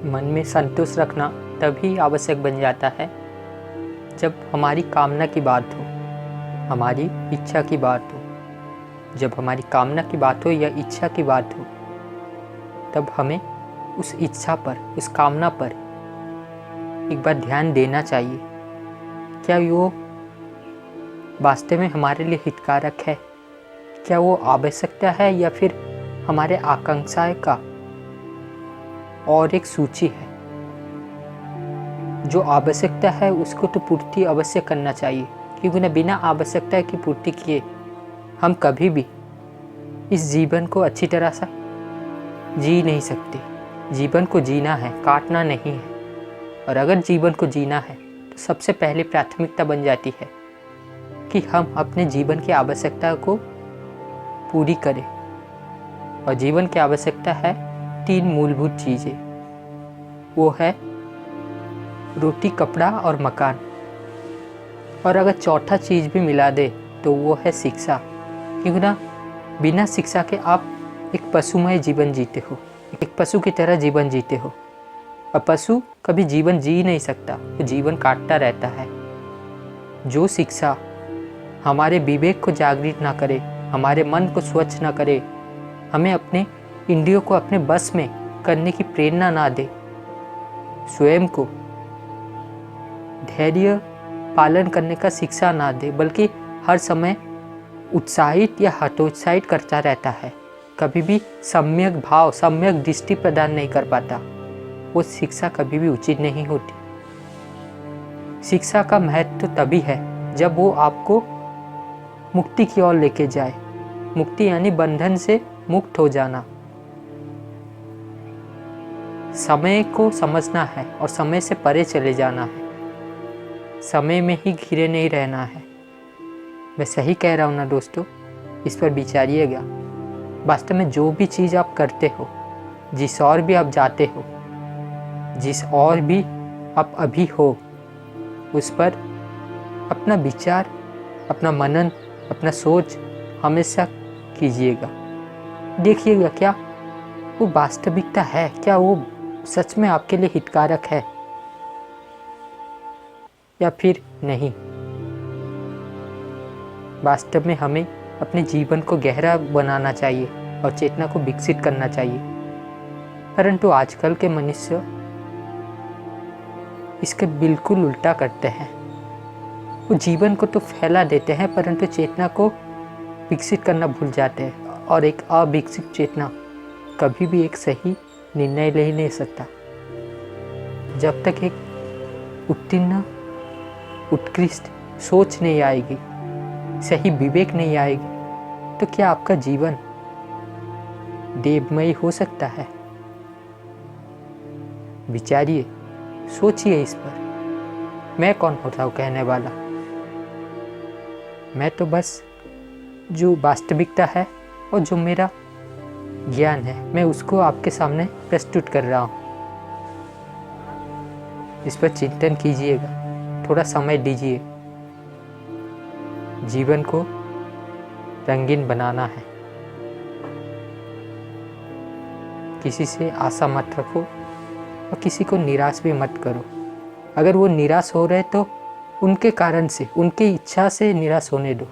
मन में संतोष रखना तभी आवश्यक बन जाता है जब हमारी कामना की बात हो, हमारी इच्छा की बात हो। जब हमारी कामना की बात हो या इच्छा की बात हो, तब हमें उस इच्छा पर, उस कामना पर एक बार ध्यान देना चाहिए। क्या वो वास्तव में हमारे लिए हितकारक है? क्या वो आवश्यकता है या फिर हमारे आकांक्षाएं का और एक सूची है? जो आवश्यकता है उसको तो पूर्ति अवश्य करना चाहिए, क्योंकि ना बिना आवश्यकता की पूर्ति किए हम कभी भी इस जीवन को अच्छी तरह से जी नहीं सकते। जीवन को जीना है, काटना नहीं है। और अगर जीवन को जीना है तो सबसे पहले प्राथमिकता बन जाती है कि हम अपने जीवन की आवश्यकता को पूरी करें। और जीवन की आवश्यकता है 3 मूलभूत चीज़ें। वो है रोटी, कपड़ा और मकान। और अगर चौथा चीज़ भी मिला दे तो वो है शिक्षा, क्योंकि ना बिना शिक्षा के आप एक पशुमय जीवन जीते हो, एक पशु की तरह जीवन जीते हो। और पशु कभी जीवन जी नहीं सकता, वो जीवन काटता रहता है। जो शिक्षा हमारे विवेक को जागृत ना करे, हमारे मन को स्वच्छ ना करे, हमें अपने इंद्रियों को अपने बस में करने की प्रेरणा ना दे, स्वयं को धैर्य पालन करने का शिक्षा ना दे, बल्कि हर समय उत्साहित या हतोत्साहित करता रहता है, कभी भी सम्यक भाव, सम्यक दृष्टि प्रदान नहीं कर पाता, वो शिक्षा कभी भी उचित नहीं होती। शिक्षा का महत्व तभी है जब वो आपको मुक्ति की ओर लेके जाए। मुक्ति यानी बंधन से मुक्त हो जाना। समय को समझना है और समय से परे चले जाना है। समय में ही घिरे नहीं रहना है। मैं सही कह रहा हूँ ना दोस्तों? इस पर विचारिएगा। वास्तव में जो भी चीज़ आप करते हो, जिस और भी आप जाते हो, जिस और भी आप अभी हो, उस पर अपना विचार, अपना मनन, अपना सोच हमेशा कीजिएगा। देखिएगा क्या वो वास्तविकता है, क्या वो सच में आपके लिए हितकारक है या फिर नहीं। वास्तव में हमें अपने जीवन को गहरा बनाना चाहिए और चेतना को विकसित करना चाहिए, परंतु आजकल के मनुष्य इसके बिल्कुल उल्टा करते हैं। वो जीवन को तो फैला देते हैं परंतु चेतना को विकसित करना भूल जाते हैं, और एक अविकसित चेतना कभी भी एक सही निर्णय ले नहीं सकता। जब तक एक उत्तीर्ण उत्कृष्ट सोच नहीं आएगी, सही विवेक नहीं आएगी, तो क्या आपका जीवन देवमय हो सकता है? विचारिए, सोचिए इस पर। मैं कौन होता हूँ कहने वाला? मैं तो बस जो वास्तविकता है और जो मेरा ज्ञान है, मैं उसको आपके सामने प्रस्तुत कर रहा हूँ। इस पर चिंतन कीजिएगा, थोड़ा समय दीजिए। जीवन को रंगीन बनाना है। किसी से आशा मत रखो और किसी को निराश भी मत करो। अगर वो निराश हो रहे तो उनके कारण से, उनकी इच्छा से निराश होने दो।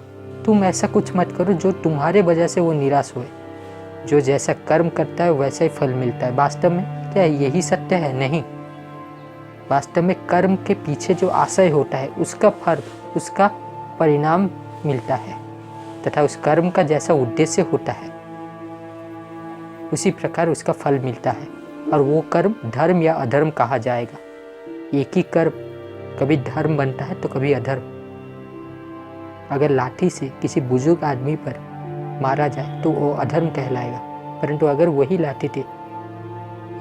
तुम ऐसा कुछ मत करो जो तुम्हारे वजह से वो निराश हुए। जो जैसा कर्म करता है वैसा ही फल मिलता है। वास्तव में क्या यही सत्य है? नहीं। वास्तव में कर्म के पीछे जो आशय होता है उसका फल, उसका परिणाम मिलता है, तथा उस कर्म का जैसा उद्देश्य होता है उसी प्रकार उसका फल मिलता है। और वो कर्म धर्म या अधर्म कहा जाएगा। एक ही कर्म कभी धर्म बनता है तो कभी अधर्म। अगर लाठी से किसी बुजुर्ग आदमी पर मारा जाए तो वो अधर्म कहलाएगा, परंतु अगर वही लाठी से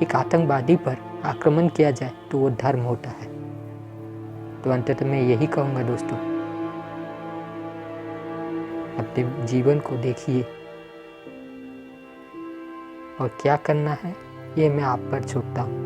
एक आतंकवादी पर आक्रमण किया जाए तो वो धर्म होता है। तो अंततः मैं यही कहूँगा दोस्तों, अपने जीवन को देखिए और क्या करना है ये मैं आप पर छोड़ता हूँ।